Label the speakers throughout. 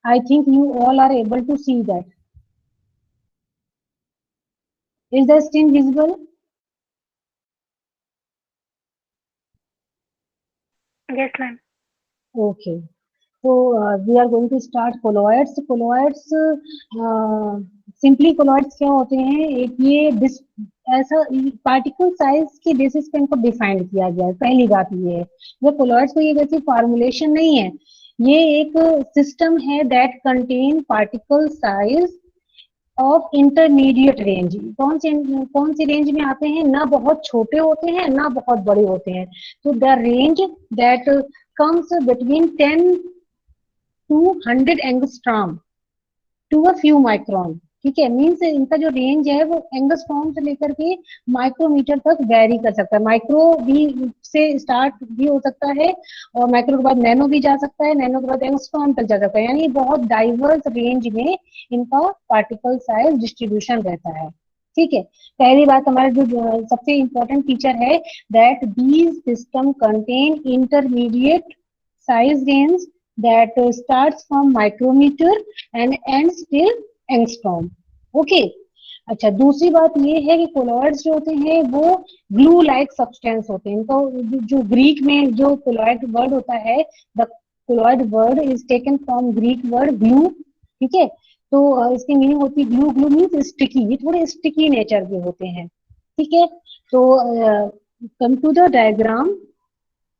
Speaker 1: I think you all are able to see that. Is the screen visible?
Speaker 2: Yes, ma'am.
Speaker 1: Okay. So we are going to start colloids. Colloids simply colloids क्या होते हैं? एक ये ऐसा particle size के basis पे इनको define किया गया है. पहली बात ये है, वो colloids को ये वैसे फॉर्मुलेशन नहीं है, ये एक सिस्टम है that contain particle size of intermediate range. कौन सी रेंज में आते हैं? ना बहुत छोटे होते हैं ना बहुत बड़े होते हैं. तो the range that comes between 10 to 100 angstrom to a few micron. ठीक है, मीन्स इनका जो रेंज है वो एंगस्ट्रॉम से लेकर के माइक्रोमीटर तक वेरी कर सकता है. माइक्रो भी से स्टार्ट भी हो सकता है और माइक्रो के बाद नैनो भी जा सकता है, नैनो के बाद एंगस्ट्रॉम तक जा सकता है. यानी बहुत डाइवर्स रेंज में इनका पार्टिकल साइज डिस्ट्रीब्यूशन रहता है. ठीक है, पहली बात हमारा जो सबसे इंपॉर्टेंट फीचर है that these system contain intermediate size range that starts from micrometer and ends till angstrom. Okay, अच्छा दूसरी बात ये है कि कोलॉइड्स जो होते हैं वो ग्लू लाइक सब्सटेंस होते हैं. इनको जो ग्रीक में जो कोलॉइड वर्ड होता है, the colloid word is taken from Greek word glue. ठीक है, तो इसकी मीनिंग होती है ग्लू. ग्लू मीन्स स्टिकी, ये थोड़े स्टिकी नेचर के होते हैं. ठीक है, तो come to the diagram.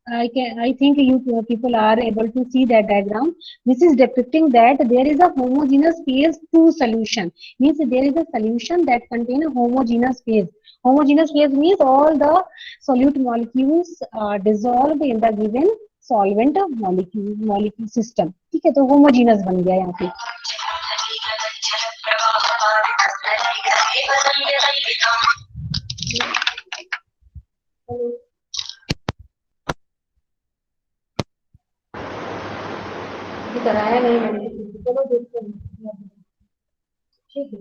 Speaker 1: I think you people are able to see that diagram. This is depicting that there is a homogeneous phase two solution. Means there is a solution that contain a homogeneous phase. Homogeneous phase means all the solute molecules are dissolved in the given solvent molecule system. ठीक है, तो homogeneous बन गया यहाँ पे. कराया नहीं मैंने, चलो देखते हैं. ठीक है,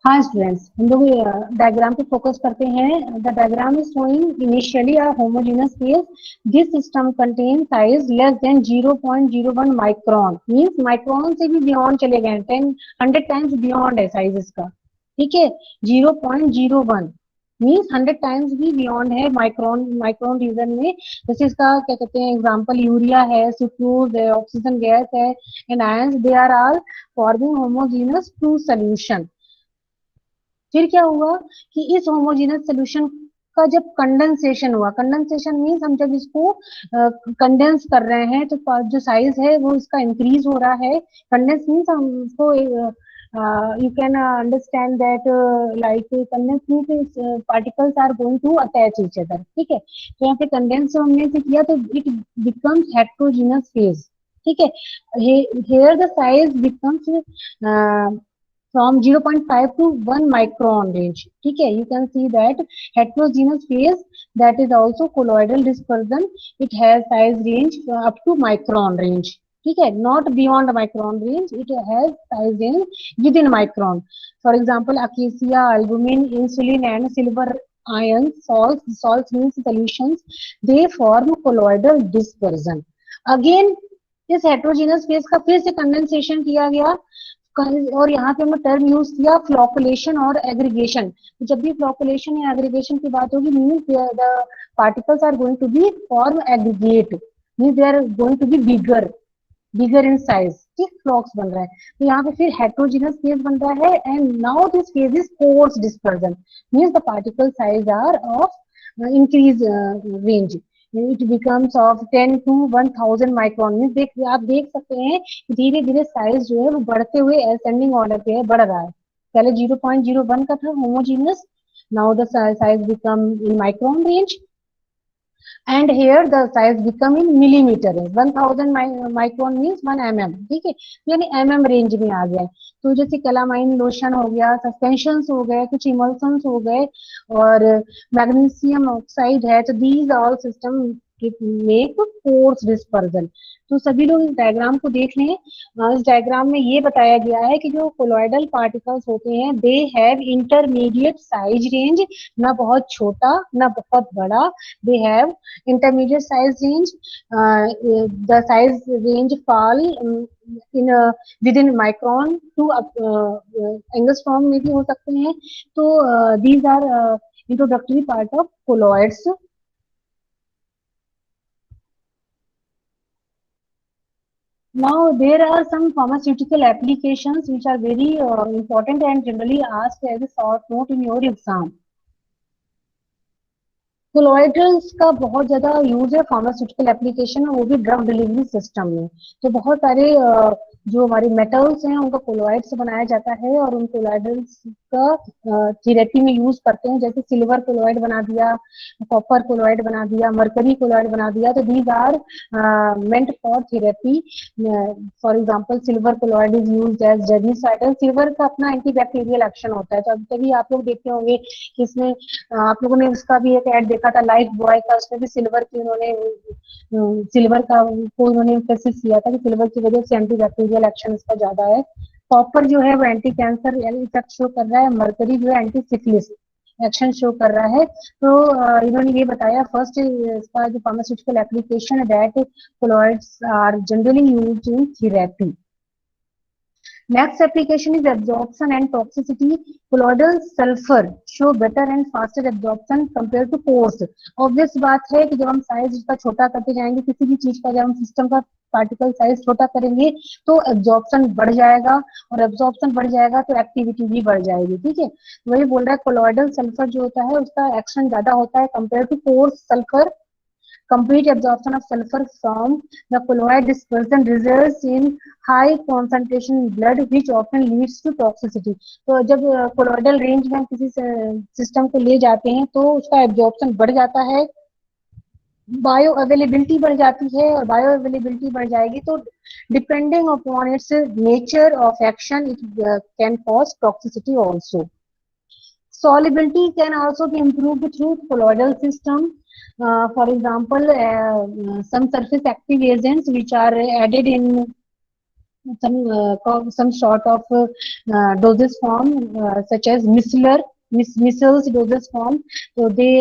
Speaker 1: हाँ स्टूडेंट्स, हम लोग डायग्राम पे फोकस करते हैं. The diagram is showing initially a homogeneous phase. This system contain size less than 0.01 micron. Means micron से भी बियॉन्ड चले गए, 100 टाइम्स बियॉन्ड है साइज इसका. ठीक है, 0.01 मीन्स 100 टाइम्स भी बियॉन्ड है माइक्रोन रीजन में. जैसे इसका क्या कहते हैं एग्जांपल, यूरिया है, सुक्रोज है, ऑक्सीजन गैस है and ions, they are all forming homogenous to solution. फिर क्या हुआ कि इस होमोजेनस सोल्यूशन का जब कंडेंसेशन हुआ, कंडेंसेशन मीन्स हम जब इसको कंडेंस कर रहे हैं तो जो साइज है वो इसका इंक्रीज हो रहा है. कंडेंस मीन्स हम इसको you can understand that like condense means particles are going to attach each other. ठीक है, तो यहाँ पे कंडेंस हमने से किया तो it becomes heterogeneous phase. ठीक है, here the size becomes from 0.5 to 1 micron range. ठीक है, you can see that heterogeneous phase that is also colloidal dispersion. It has size range up to micron range. ठीक है, not beyond micron range, it has size range within micron. For example, acacia, albumin, insulin and silver ion salts means solutions, they form colloidal dispersion. Again इस heterogeneous phase का फिर से condensation किया गया और यहाँ पे हमने टर्म यूज किया फ्लॉकुलेशन और एग्रीगेशन. जब भी फ्लॉकुलेशन या एग्रीगेशन की बात होगी means the particles are going to be form aggregate, means they are going to be bigger in size. ठीक, फ्लॉक्स बन रहा है. तो यहाँ पे फिर हेट्रोजीनस फेज बन रहा है and now this phase is force dispersion. Means the particle size are of increase range. It becomes of 10 to 1000 micron. आप देख सकते हैं धीरे धीरे साइज जो है वो बढ़ते हुए असेंडिंग ऑर्डर पे है, बढ़ रहा है. पहले 0.01 का था homogeneous, now the size become in micron range and here the size become in millimeter range. 1000 micron means 1 mm. ठीक है, यानी mm रेंज में आ गया है. तो जैसे कैलामाइन लोशन हो गया, सस्पेंशंस हो गए, कुछ इमल्सन्स हो गए और मैग्नीशियम ऑक्साइड है, तो these all system make force dispersion. तो सभी लोग इस डायग्राम को देख लें। इस डायग्राम में ये बताया गया है कि जो कोलॉइडल पार्टिकल्स होते हैं they have intermediate size range, ना बहुत छोटा ना बहुत बड़ा, they have intermediate size range, the size range fall in within micron to angstrom में भी हो सकते हैं। तो these are introductory part of colloids. Now, there are some pharmaceutical applications which are very important and generally asked as a short note in your exam. कोलॉइडल्स का बहुत ज्यादा use है फार्मास्यूटिकल एप्लीकेशन में, वो भी ड्रग डिलीवरी सिस्टम में। तो बहुत सारे जो हमारे मेटल्स हैं उनका कोलॉइड से बनाया जाता है और उन कोलॉइडल्स का थेरेपी में यूज करते हैं। जैसे सिल्वर कोलॉइड बना दिया, कॉपर कोलॉइड बना दिया, मरकरी कोलॉइड बना दिया। तो these are meant for therapy. For example silver colloid is used as germicidal. Silver का अपना एंटीबैक्टीरियल एक्शन होता है। तो तभी आप लोग देखते होंगे कि इसमें आप लोगों ने उसका भी एक ऐड देखा था लाइफ बॉय का, उसमें भी सिल्वर की उन्होंने सिल्वर का को उन्होंने एम्फेसिस किया था कि सिल्वर की वजह से एंटीबैक्टीरियल एक्शन इसका ज्यादा है। कॉपर जो है वो एंटी कैंसर इफेक्ट शो कर रहा है, मरकरी जो है एंटी सिफिलिस एक्शन शो कर रहा है। तो इन्होंने ये बताया फर्स्ट इसका जो फार्मास्यूटिकल एप्लीकेशन है that colloids are generally used in therapy. Next application is absorption and toxicity. Colloidal sulfur show better and faster absorption compared to pores. Obvious बात है कि जब हम साइज इसका छोटा करते जाएंगे, किसी भी चीज का जब हम सिस्टम का पार्टिकल साइज छोटा करेंगे तो एब्जॉर्प्शन बढ़ जाएगा, और एब्जॉर्प्शन बढ़ जाएगा तो एक्टिविटी भी बढ़ जाएगी। ठीक है, वही बोल रहा है कोलॉइडल सल्फर जो होता है उसका एक्शन ज्यादा होता है compare to pores sulphur. Complete absorption of sulfur from the colloid dispersion results in high concentration in blood which often leads to toxicity. तो जब कोलॉइडल रेंज में हम किसी सिस्टम को ले जाते हैं तो उसका एब्जॉर्प्शन बढ़ जाता है, बायो अवेलेबिलिटी बढ़ जाती है, और बायो अवेलेबिलिटी बढ़ जाएगी तो depending upon its nature of action it can cause toxicity also. Solubility can also be improved through colloidal system. For example, some surface active agents which are added in some sort of dosage form, such as micellar dosage form. So they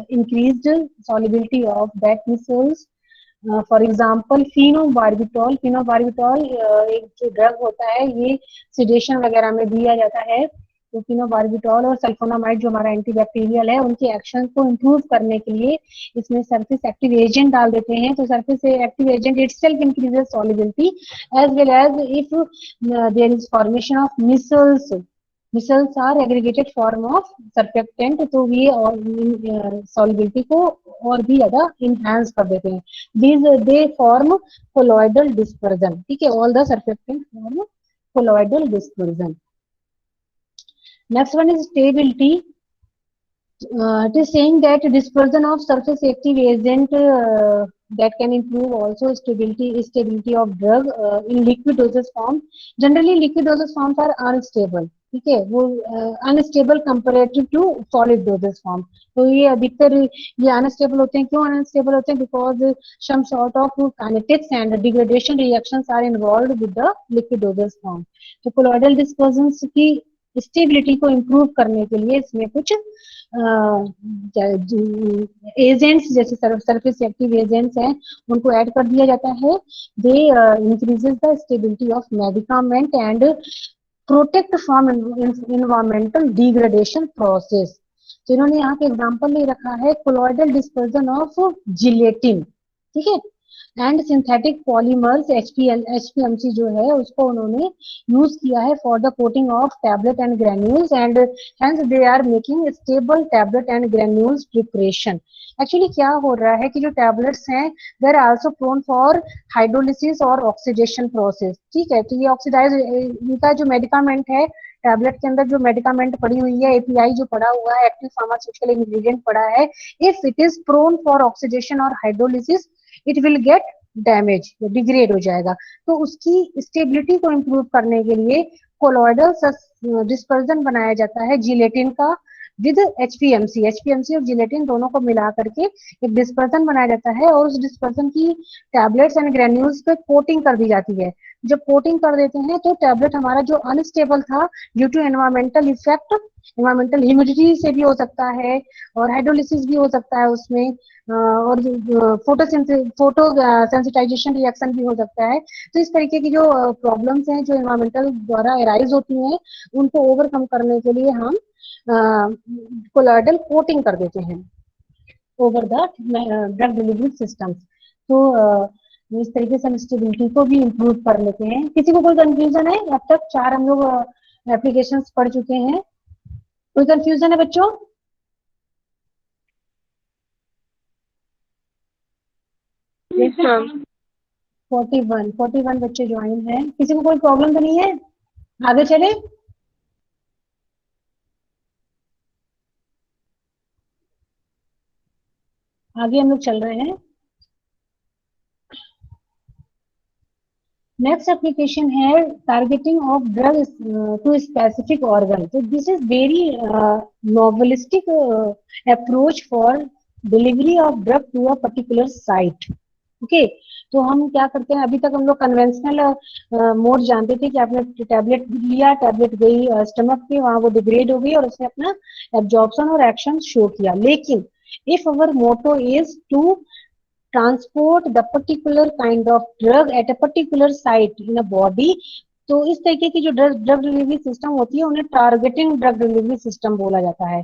Speaker 1: increased solubility of that micells. For example phenobarbital एक जो drug होता है ये sedation वगैरह में दिया जाता है। तो phenobarbital और सल्फोनामाइड जो हमारा एंटीबैक्टीरियल है उनके एक्शन को इम्प्रूव करने के लिए इसमें सरफेस एक्टिव एजेंट डाल देते हैं। तो surface active agent itself increases solubility as well as if there is formation of micelles. Micelles are aggregated form of surfactant, तो ये और सॉल्युबिलिटी को और भी ज्यादा इनहांस कर देते हैं। these they form colloidal dispersion. ठीक है, all the surfactant form colloidal dispersion. Next one is stability. It is saying that dispersion of surface active agent that can improve also stability of drug in liquid dosage form. Generally liquid dosage forms are unstable. ठीक है, वो unstable comparative to solid dosage form. तो ये अधिकतर ये unstable होते हैं। क्यों अनस्टेबल होते हैं? Because some sort of kinetics and degradation reactions are involved with the liquid dosage form. तो कोलॉइडल डिस्पर्जन की स्टेबिलिटी को इम्प्रूव करने के लिए इसमें कुछ एजेंट्स जैसे सरफेस एक्टिव एजेंट्स हैं उनको ऐड कर दिया जाता है। They increases the stability of medicament and protect from environmental degradation process. तो इन्होंने यहाँ पे एग्जांपल ले रखा है कोलॉइडल डिस्पर्जन ऑफ जिलेटिन। ठीक है, एंड सिंथेटिक पॉलीमर्स HPMC जो है उसको उन्होंने यूज किया है for the coating of tablet and granules and hence they are making stable tablet and granules preparation. Actually क्या हो रहा है कि जो टैबलेट्स हैं they are also prone for hydrolysis और ऑक्सीडेशन प्रोसेस। ठीक है, तो ये ऑक्सीडाइज इनका जो मेडिकामेंट है, टैबलेट के अंदर जो मेडिकामेंट पड़ी हुई है, API जो पड़ा हुआ है, एक्टिव फार्मास्यूटिकल इंग्रेडिएंट पड़ा है, if it is prone for oxidation और hydrolysis it will get damage, degrade हो जाएगा। तो उसकी स्टेबिलिटी को इम्प्रूव करने के लिए कोलॉइडल डिस्पर्जन बनाया जाता है जिलेटिन का विद एचपीएमसी और जिलेटिन दोनों को मिला करके एक डिस्पर्सन बनाया जाता है और उस डिस्पर्सन की टैबलेट्स एंड ग्रेन्यूल्स पे कोटिंग कर दी जाती है। जब कोटिंग कर देते हैं तो टैबलेट हमारा जो अनस्टेबल था due to environmental effect, environmental humidity से भी हो सकता है और हाइड्रोलिसिस भी हो सकता है उसमें, और फोटो सेंसिटाइजेशन रिएक्शन भी हो सकता है। तो इस तरीके की जो प्रॉब्लम्स हैं जो एनवायरमेंटल द्वारा एराइज होती हैं उनको ओवरकम करने के लिए हम कोलॉइडल कोटिंग कर देते हैं over the drug delivery system. तो इस तरीके से हम स्टेबिलिटी को भी इम्प्रूव कर लेते हैं। किसी को कोई कंफ्यूजन है? अब तक 4 हम लोग एप्लीकेशन पढ़ चुके हैं, कोई कंफ्यूजन है बच्चों?
Speaker 2: Yes ma'am.
Speaker 1: 41 बच्चे ज्वाइन हैं, किसी को कोई प्रॉब्लम तो नहीं है? आगे चले। आगे हम लोग चल रहे हैं। नेक्स्ट एप्लीकेशन है targeting of drug to specific organ. तो this is very novelistic approach for delivery of drug to a particular site. Okay, तो हम क्या करते हैं, अभी तक हम लोग कन्वेंशनल मोड जानते थे कि आपने टैबलेट लिया, टैबलेट गई स्टमक पे, वहां वो डिग्रेड हो गई और उसने अपना एब्जॉर्प्शन और एक्शन शो किया। लेकिन if our motto is to transport the particular kind of drug at a particular site in a body, तो इस तरीके की जो ड्रग डिलीवरी सिस्टम होती है उन्हें टारगेटिंग ड्रग डिलीवरी सिस्टम बोला जाता है।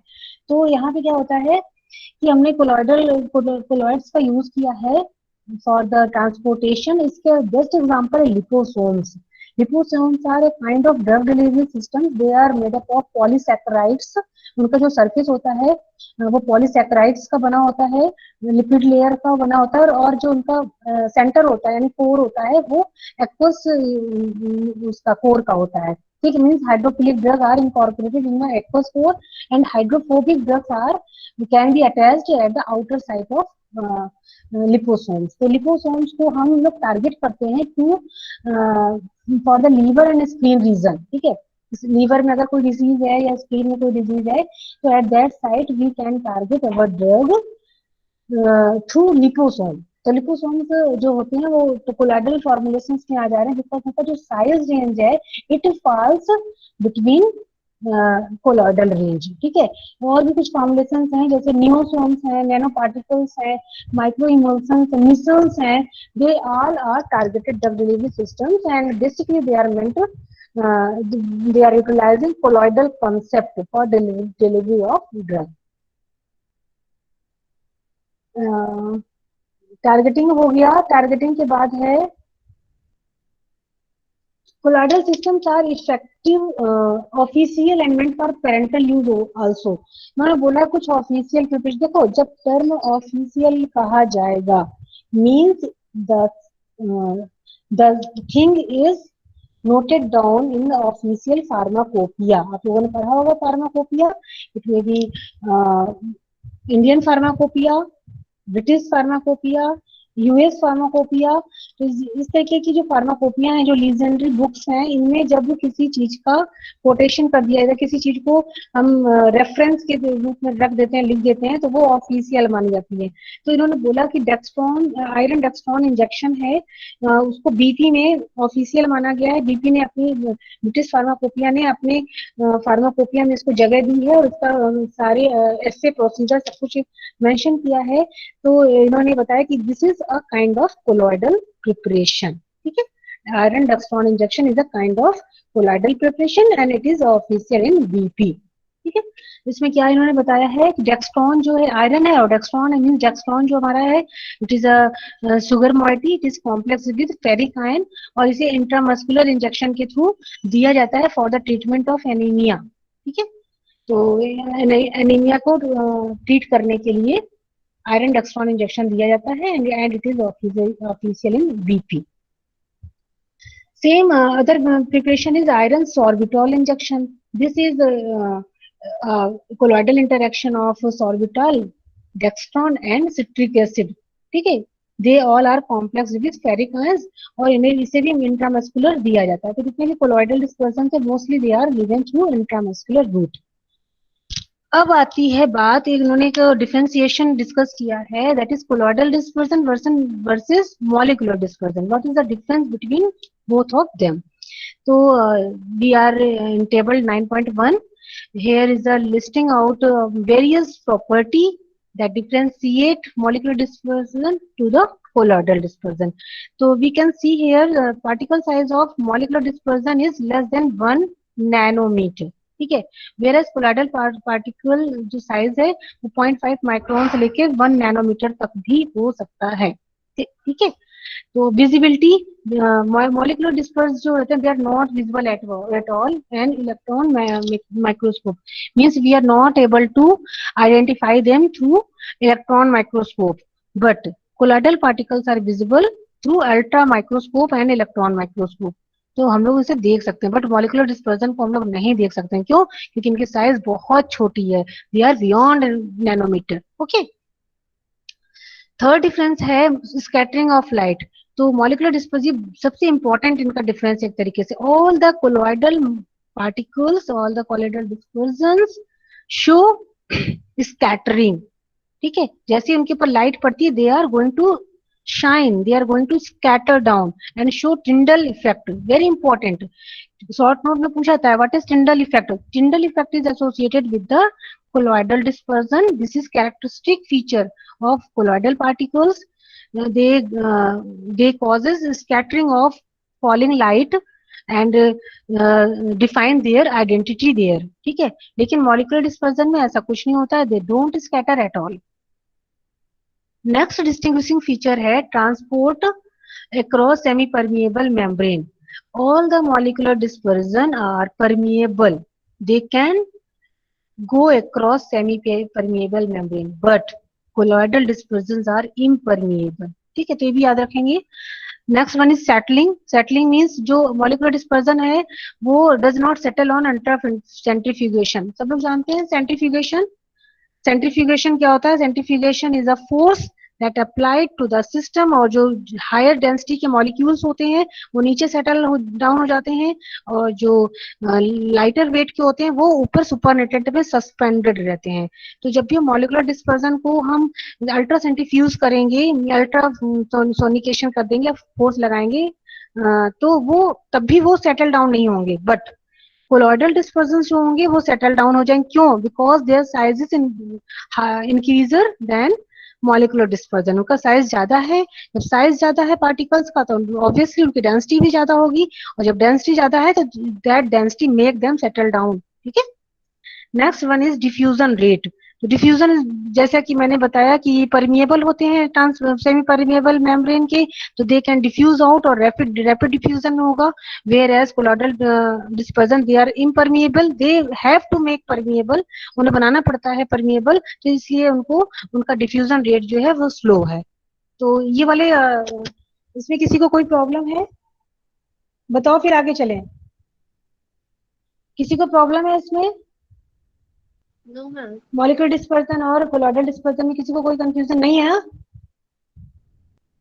Speaker 1: तो यहाँ पे क्या होता है कि हमने कोलॉइड्स का यूज किया है फॉर द ट्रांसपोर्टेशन। इसके बेस्ट एग्जांपल है liposomes. Liposomes are a kind of drug delivery system, they are made up of polysaccharides. उनका जो सरफेस होता है वो पॉलीसैकेराइड्स का बना होता है, लिपिड लेयर का बना होता है, और जो उनका सेंटर होता है यानी कोर होता है वो एक्वस उसका कोर का होता है। ठीक, means hydrophilic drug are incorporated in the aqueous core and hydrophobic drugs are can be attached at the outer side of liposomes. तो लिपोसोम्स को हम लोग टारगेट करते हैं to for the liver and spleen region. ठीक है, liver में अगर कोई डिजीज है या स्प्लीन में कोई डिजीज है तो at that site we can target our drug through liposome. तो लिपोसोम्स जो होते हैं वो तो कोलाइडल फॉर्मुलेशन में आ जा रहे हैं, जिसका उनका जो साइज रेंज है it falls between colloidal range. ठीक है, और भी कुछ फॉर्मुलेशन हैं जैसे नियोसोम्स हैं, नैनो पार्टिकल्स हैं, माइक्रो इमल्सन्स, मिसल्स हैं, they all are targeted drug delivery systems and basically they are meant they are utilizing colloidal concept for delivery of drug. Targeting हो गया। टारगेटिंग के बाद है colloidal systems are effective official and meant for parental use also. मैंने बोला कुछ official preparation, देखो जब टर्म ऑफिशियल कहा जाएगा means the thing is noted down in the official pharmacopoeia. आप लोगों ने पढ़ा होगा pharmacopoeia, it may be Indian pharmacopoeia, British pharmacopoeia, US pharmacopoeia. तो इस तरीके की जो फार्माकोपिया हैं, जो लीजेंडरी बुक्स हैं, इनमें जब किसी चीज का कोटेशन कर दिया जाए, किसी चीज को हम रेफरेंस के रूप में रख देते हैं, लिख देते हैं, तो वो ऑफिशियल मानी जाती है। तो इन्होंने बोला कि डेक्सट्रॉन, आयरन डेक्सट्रॉन इंजेक्शन है, उसको बीपी में ऑफिशियल माना गया है। बीपी ने अपनी, ब्रिटिश फार्माकोपिया ने अपने फार्माकोपिया में इसको जगह दी है और उसका सारे ऐसे प्रोसीजर सब कुछ मेंशन किया है। तो इन्होंने बताया कि this is a kind of colloidal preparation. ठीक है, iron डेक्सट्रॉन injection is a kind of colloidal preparation and it is official in BP. ठीक है, इसमें क्या इन्होंने बताया है कि डेक्सट्रॉन जो है आयरन है और डेक्सट्रॉन मीन डेक्सट्रॉन जो हमारा है it is a sugar moiety, it is complex with ferric ion और इसे इंट्रामस्कुलर इंजेक्शन के थ्रू दिया जाता है for the treatment of anaemia. ठीक है, तो एनीमिया को ट्रीट करने के लिए आयरन डेक्सट्रॉन इंजेक्शन दिया जाता है and it is official in BP. Same other preparation is iron sorbitol injection. This is colloidal interaction of sorbitol, dextron and citric acid. ठीक है, they all are complex with ferric ions और इन्हें इसे भी intramuscular दिया जाता है। तो जितने भी कोलॉइडल डिस्पर्सन है mostly they are given through intramuscular route. अब आती है बात, इन्होंने एक डिफरेंशिएशन डिस्कस किया है, that is colloidal dispersion versus molecular dispersion. What is the difference between both of them? So we are in table 9.1. Here is a listing out various property that differentiate molecular dispersion to the colloidal dispersion. So we can see here particle size of molecular dispersion is less than 1 nanometer. ठीक है, whereas colloidal particle जो size है वो 0.5 micron से लेके 1 nanometre तक भी हो सकता है. ठीक है, तो विजिबिलिटी, molecular disperse जो रहते हैं they are not visible at all and electron microscope means we are not able to identify them through electron microscope, but colloidal particles are visible through ultra microscope and electron microscope. तो हम लोग इसे देख सकते हैं, but molecular dispersion को हम लोग नहीं देख सकते हैं. क्यों? क्योंकि इनकी साइज बहुत छोटी है, they are beyond nanometer. Okay, third difference है स्कैटरिंग ऑफ लाइट. तो मॉलिकुलर डिस्पर्सिव सबसे इंपॉर्टेंट इनका डिफरेंस एक तरीके से, all the colloidal particles, all the colloidal dispersions show scattering. ठीक है, जैसे उनके ऊपर लाइट पड़ती है they are going to shine, they are going to scatter down and show Tyndall effect. Very important, short note में पूछा था what is Tyndall effect. Tyndall effect is associated with the colloidal dispersion. This is characteristic feature of colloidal particles. They causes scattering of falling light and define their identity there. ठीक है, लेकिन molecular dispersion में ऐसा कुछ नहीं होता है, they don't scatter at all. Next distinguishing feature है transport across semi-permeable membrane. All the molecular dispersion are permeable. They can go across semi-permeable membrane, but colloidal dispersions are impermeable. ठीक है, तो ये भी याद रखेंगे. Next one is settling. Settling means जो molecular dispersion है वो does not settle on under centrifugation. सब लोग जानते हैं सेंट्रीफ्यूगेशन. सेंट्रीफ्यूगेशन क्या होता है? Centrifugation is a force that applied to the system, और जो हायर डेंसिटी के मॉलिक्यूल्स होते हैं वो नीचे सेटल डाउन हो जाते हैं, और जो लाइटर वेट के होते हैं वो ऊपर सुपरनेटेड में सस्पेंडेड रहते हैं. तो जब भी मॉलिकुलर डिस्पर्जन को हम अल्ट्रा सेंट्रीफ्यूज करेंगे, अल्ट्रा सोनिकेशन कर देंगे, फोर्स लगाएंगे, तो वो तब भी वो सेटल डाउन नहीं होंगे. बट कोलॉइडल डिस्पर्सन जो होंगे वो सेटल डाउन हो जाएंगे. क्यों? Because their size is increaser than molecular dispersion. उनका साइज ज्यादा है. जब साइज ज्यादा है पार्टिकल्स का तो ऑब्वियसली उनकी डेंसिटी भी ज्यादा होगी, और जब डेंसिटी ज्यादा है तो that density make them settle down. ठीक है, next one is diffusion rate. तो डिफ्यूजन जैसा कि मैंने बताया कि परमिएबल होते हैं सेमी परमिएबल मेम्ब्रेन के, तो दे कैन डिफ्यूज आउट, और रैपिड डिफ्यूजन में होगा. Whereas colloidal dispersion they are impermeable, they have to make permeable, उन्हें बनाना पड़ता है परमिएबल, तो इसलिए उनको उनका डिफ्यूजन रेट जो है वो स्लो है. तो ये वाले इसमें किसी को कोई प्रॉब्लम है? बताओ फिर आगे चलें. किसी को प्रॉब्लम है इसमें?
Speaker 2: No, ma'am.
Speaker 1: मॉलिक्यूलर डिस्पर्जन और कोलॉइडल डिस्पर्जन में किसी को कोई कंफ्यूजन नहीं है?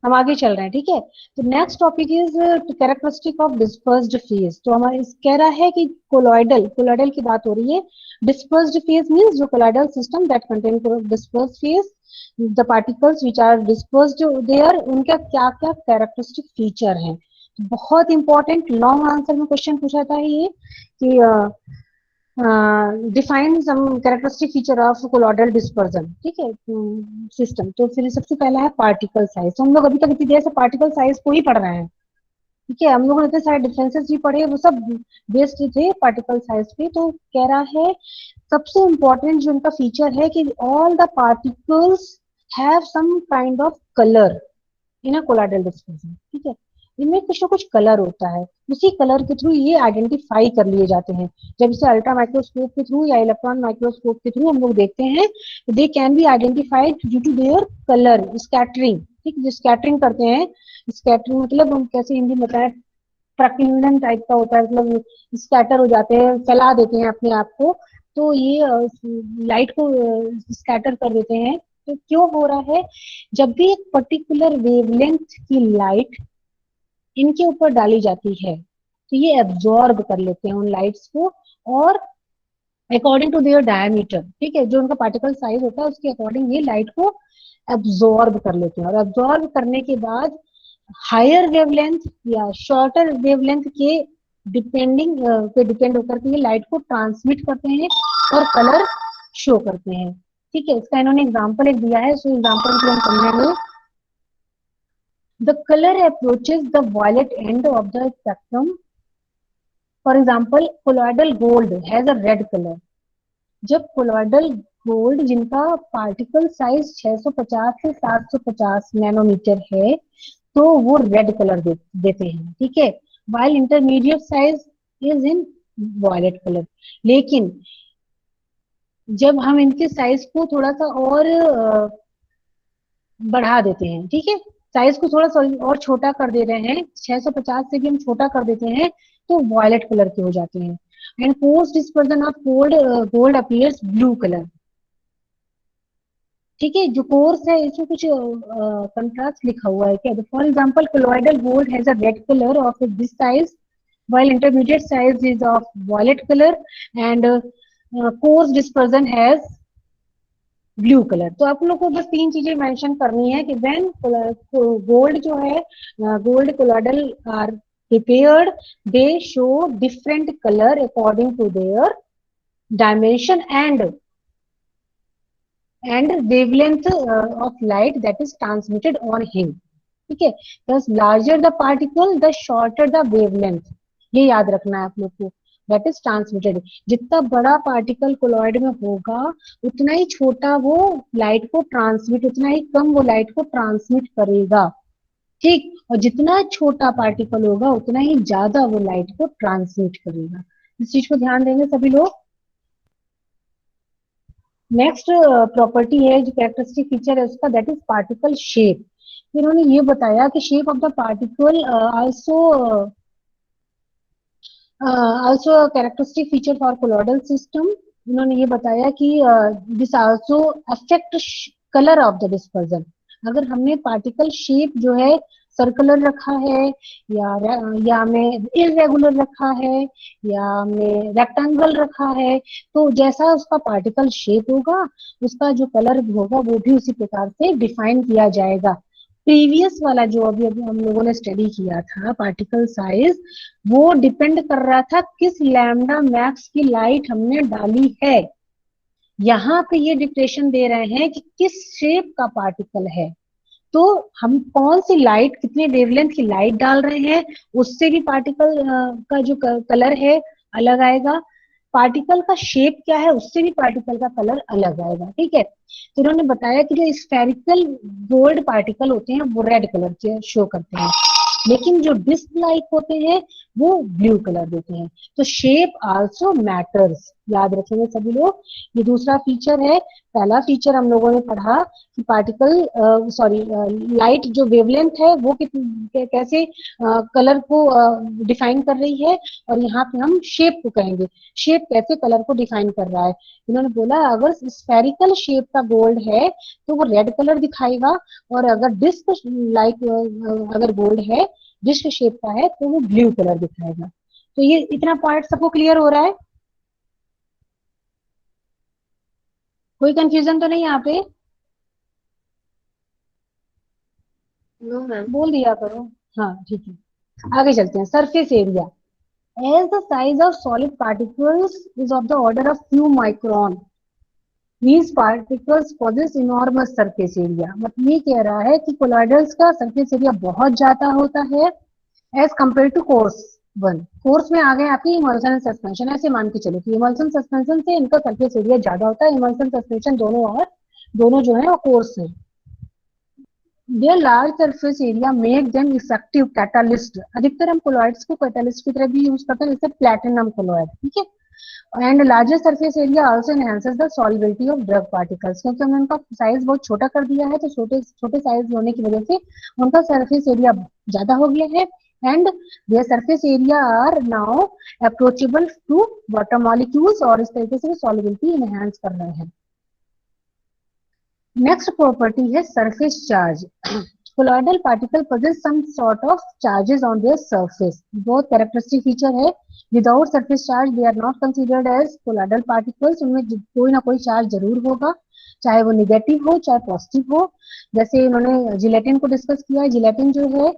Speaker 1: हम आगे चल रहे हैं. ठीक है, तो next topic is characteristic of dispersed phase. तो हमारे कह रहा है कि कोलॉइडल की बात हो रही है. डिस्पर्स्ड फेज मींस जो colloidal system that contain dispersed phase, the particles which are dispersed there, उनका क्या क्या कैरेक्टरिस्टिक फीचर हैं. बहुत इंपॉर्टेंट लॉन्ग आंसर में क्वेश्चन पूछा था ये कि define some characteristic feature of colloidal dispersion. ठीक है, सिस्टम. तो फिर सबसे पहला है पार्टिकल साइज. तो हम लोग अभी तक इतनी देर से पार्टिकल साइज को ही पढ़ रहे हैं. ठीक है, हम लोगों ने इतने सारे डिफरेंसेस भी पढ़े, वो सब बेस्ड थे पार्टिकल साइज पे. तो कह रहा है सबसे इंपॉर्टेंट जो उनका फीचर है कि all the particles have some kind of colour in a colloidal dispersion. ठीक है, इनमें कुछ ना कुछ कलर होता है, उसी कलर के थ्रू ये आइडेंटिफाई कर लिए जाते हैं. जब इसे अल्ट्रा माइक्रोस्कोप के थ्रू या इलेक्ट्रॉन माइक्रोस्कोप के थ्रू हम लोग देखते हैं, they can be identified due to their colour scattering. ठीक, जो स्कैटरिंग करते हैं, स्कैटरिंग मतलब हम कैसे हिंदी में बताएं, प्रकीर्णन टाइप का होता है, मतलब स्कैटर हो जाते हैं, फैला देते हैं अपने आप को. तो ये लाइट को स्कैटर कर देते हैं. तो क्यों हो रहा है? जब भी एक पर्टिकुलर वेवलेंथ की लाइट इनके ऊपर डाली जाती है तो ये एब्जॉर्ब कर लेते हैं उन लाइट्स को, और अकॉर्डिंग टू देयर डायमीटर, ठीक है, जो उनका पार्टिकल साइज होता है उसके अकॉर्डिंग ये लाइट को एब्जॉर्ब कर लेते हैं, और एब्जॉर्ब करने के बाद हायर वेवलेंथ या शॉर्टर वेवलेंथ के डिपेंडिंग पे डिपेंड होकर के ये लाइट को ट्रांसमिट करते हैं और कलर शो करते हैं। ठीक है, इसका इन्होंने एग्जांपल एक दिया है, सो एग्जांपल को हम समझेंगे। The colour approaches the violet end of the spectrum, for example colloidal gold has a red colour. जब कोलॉइडल गोल्ड जिनका पार्टिकल साइज 650 से 750 नैनोमीटर है तो वो रेड कलर देते हैं, ठीक है। While intermediate size is in violet colour. लेकिन जब हम इनके साइज को थोड़ा सा और बढ़ा देते हैं, ठीक है, साइज को थोड़ा सा और छोटा कर दे रहे हैं, 650 से भी हम छोटा कर देते हैं तो वॉयलेट कलर के हो जाते हैं। And post dispersion of gold gold appears blue colour, ठीक है। जो कोर्स है इसमें कुछ कंट्रास्ट लिखा हुआ है क्या, for example colloidal gold has a red colour of this size while intermediate size is of violet color and coarse dispersion has blue colour. तो आप लोग को बस तीन चीजें मेंशन करनी है कि व्हेन गोल्ड जो है gold colloidal are prepared they show different colour according to their dimension and wavelength of light that is transmitted on him, ठीक है। thus larger the particle the shorter the wavelength, ये याद रखना है आप लोग को, दैट इज ट्रांसमिटेड। जितना बड़ा पार्टिकल कोलॉइड में होगा उतना ही छोटा वो लाइट को ट्रांसमिट, उतना ही कम वो लाइट को ट्रांसमिट करेगा, ठीक। और जितना छोटा पार्टिकल होगा उतना ही ज्यादा वो लाइट को ट्रांसमिट करेगा। इस चीज को ध्यान देंगे सभी लोग। नेक्स्ट प्रॉपर्टी है जो कैरेक्टरिस्टिक फीचर है उसका, दैट इज पार्टिकल शेप। इन्होंने ये बताया कि shape of the particle also characteristic feature for colloidal system. इन्होंने ये बताया कि this also affect colour of the dispersion. अगर हमने पार्टिकल शेप जो है सर्कुलर रखा है या हमें इरेगुलर रखा है या हमें रेक्टेंगल रखा है, तो जैसा उसका पार्टिकल शेप होगा उसका जो कलर होगा वो भी उसी प्रकार से डिफाइन किया जाएगा। प्रीवियस वाला जो अभी अभी हम लोगों ने स्टडी किया था पार्टिकल साइज, वो डिपेंड कर रहा था किस लैम्डा मैक्स की लाइट हमने डाली है। यहाँ पे ये डिक्टेशन दे रहे हैं कि किस शेप का पार्टिकल है, तो हम कौन सी लाइट कितने वेवलेंथ की लाइट डाल रहे हैं उससे भी पार्टिकल का जो कलर है अलग आएगा। पार्टिकल का शेप क्या है उससे भी पार्टिकल का कलर अलग आएगा, ठीक है। तो उन्होंने बताया कि जो स्फेरिकल गोल्ड पार्टिकल होते हैं वो रेड कलर के शो करते हैं, लेकिन जो डिस्क लाइक होते हैं वो ब्लू कलर देते हैं। तो शेप आल्सो मैटर्स, याद रखेंगे सभी लोग। ये दूसरा फीचर है। पहला फीचर हम लोगों ने पढ़ा कि पार्टिकल सॉरी लाइट जो वेवलेंथ है वो कैसे कलर को डिफाइन कर रही है, और यहाँ पे हम शेप को कहेंगे शेप कैसे कलर को डिफाइन कर रहा है। इन्होंने बोला अगर स्फेरिकल शेप का गोल्ड है तो वो रेड कलर दिखाएगा, और अगर डिस्क लाइक अगर गोल्ड है डिस्क शेप का है तो वो ब्लू कलर दिखाएगा। तो ये इतना पार्ट सबको क्लियर हो रहा है, कोई कंफ्यूजन तो नहीं यहाँ पे?
Speaker 2: No ma'am.
Speaker 1: बोल दिया करो। हाँ ठीक है, आगे चलते हैं। Surface area, as the size of solid particles is of the order of few micron, these particles possess enormous surface area। मतलब ये कह रहा है कि कोलॉइडल्स का सरफेस एरिया बहुत ज्यादा होता है as compare to coarse one. Coarse में आ गए आपकी इमल्सन सस्पेंशन, ऐसे मान के चलो कि इमल्सन सस्पेंशन से इनका सरफेस एरिया ज्यादा होता है। इमल्सन सस्पेंशन दोनों और दोनों जो है वो कोर्स है। Their large surface area make them effective catalyst। अधिकतर हम कोलॉइड्स को कैटालिस्ट की तरह भी यूज करते हैं, जैसे प्लैटिनम कोलॉइड, ठीक है। And larger surface area also enhances the solubility of drug particles, क्योंकि हमने उनका साइज बहुत छोटा कर दिया है तो छोटे छोटे साइज होने की वजह से उनका सरफेस एरिया ज्यादा हो गया है, and their surface area are now approachable to water molecules, और इस तरीके से सॉल्युबिलिटी एनहांस कर रहे हैं। नेक्स्ट प्रॉपर्टी है surface charge. Colloidal particle possess some sort of charges on their surface. बहुत characteristic feature है. Without surface charge, they are not considered as colloidal particles. उनमें कोई ना कोई चार्ज जरूर होगा, चाहे वो निगेटिव हो चाहे पॉजिटिव हो. जैसे इन्होंने जिलेटिन को डिस्कस किया है. जिलेटिन जो है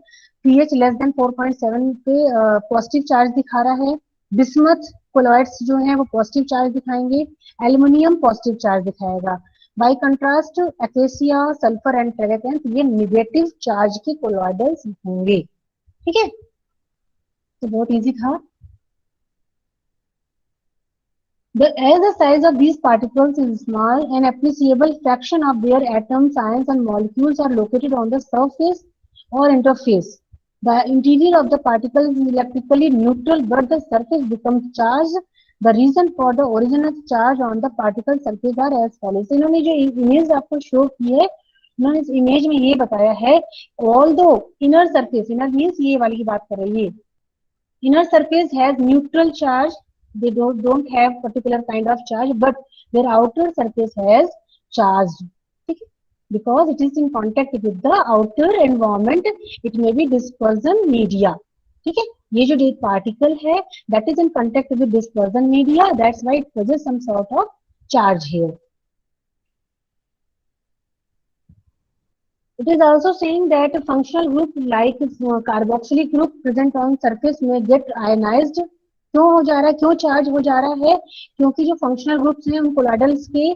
Speaker 1: pH लेस देन 4.7 पे पॉजिटिव चार्ज दिखा रहा है. बिस्मथ कोलॉइड्स जो है वो पॉजिटिव चार्ज दिखाएंगे. एल्युमिनियम पॉजिटिव चार्ज दिखाएगा. By contrast acacia, sulphur and tragacanth ये निगेटिव चार्ज के कोलॉइडल्स होंगे. ठीक है, तो बहुत इजी था. As the size of these particles is small, an appreciable fraction of their atoms, ions, and molecules are located on the surface or interface. The interior of the particle is electrically neutral, but the surface becomes charged. The reason for the origin of charge on the particle surface are as follows. इन्होंने जो image आपको show की है, उन्होंने इस image में ये बताया है, although inner surface, inner means ये वाली की बात कर रही है, inner surface has neutral charge, they don't have particular kind of charge, but their outer surface has charged. Okay? Because it is in contact with the outer environment, it may be dispersion media. ठीक है, ये जो particle है that is in contact with dispersion media, that's why it possesses some sort of charge here. It is also saying that a functional group like carboxylic group present on surface may get ionized. क्यों हो जा रहा है, क्यों charge हो जा रहा है? क्योंकि जो फंक्शनल ग्रुप्स हैं उन कोलाइडल्स के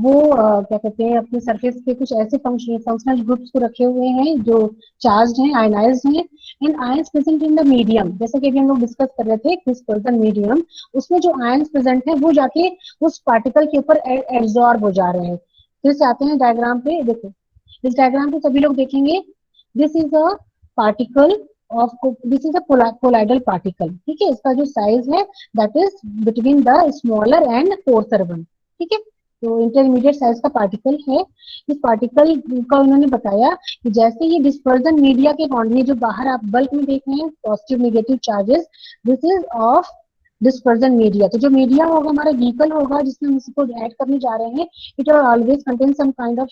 Speaker 1: वो क्या कहते हैं, अपने सरफेस पे कुछ ऐसे फंक्शनल ग्रुप्स को रखे हुए हैं जो चार्ज हैं, आयनाइज्ड हैं. And ions present in the medium, जैसे कि अभी हम लोग डिस्कस कर रहे थे डिस्पर्जन मीडियम, उसमें जो आयंस प्रेजेंट है वो जाके उस पार्टिकल के ऊपर एब्जॉर्ब हो जा रहे हैं. फिर से आते हैं डायग्राम पे. देखो इस डायग्राम को सभी लोग देखेंगे. This is a particle of, this is a colloidal particle. ठीक है, इसका जो साइज है that is between the smaller and courser one. ठीक है, तो इंटरमीडिएट साइज का पार्टिकल है. इस पार्टिकल का उन्होंने बताया कि जैसे ये डिस्पर्जन मीडिया के बाउंड्री जो बाहर आप बल्क में देख रहे हैं positive negative charges, this is of dispersion media. तो जो मीडिया होगा हमारा व्हीकल होगा जिसमें हम इसको ऐड करने जा रहे हैं, it always contain some kind of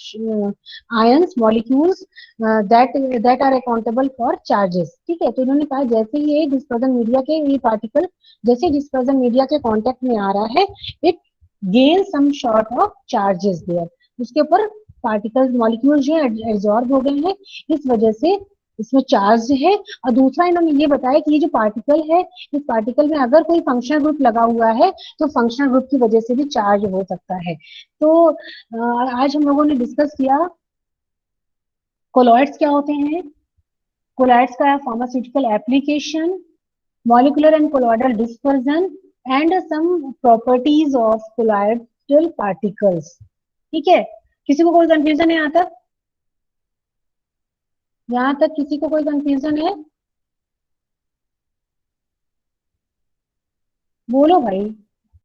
Speaker 1: ions molecules that are accountable for charges. ठीक है, तो इन्होंने कहा जैसे ये डिस्पर्जन मीडिया के ये पार्टिकल जैसे डिस्पर्जन मीडिया के कांटेक्ट में आ रहा है, it gain some sort of charges there. उसके ऊपर पार्टिकल्स मॉलिक्यूल जो है एब्जॉर्ब हो गए हैं, इस वजह से इसमें चार्ज है. और दूसरा इन्होंने ये बताया कि ये जो पार्टिकल है, इस पार्टिकल में अगर कोई फंक्शनल ग्रुप लगा हुआ है तो फंक्शनल ग्रुप की वजह से भी चार्ज हो सकता है. तो आज हम लोगों ने डिस्कस किया कोलॉइड्स क्या होते हैं, कोलॉइड्स का pharmaceutical application, molecular and colloidal dispersion and some properties of colloidal particles. ठीक है, किसी को कोई कंफ्यूजन है यहाँ तक? यहाँ तक किसी को कोई कंफ्यूजन है? बोलो भाई.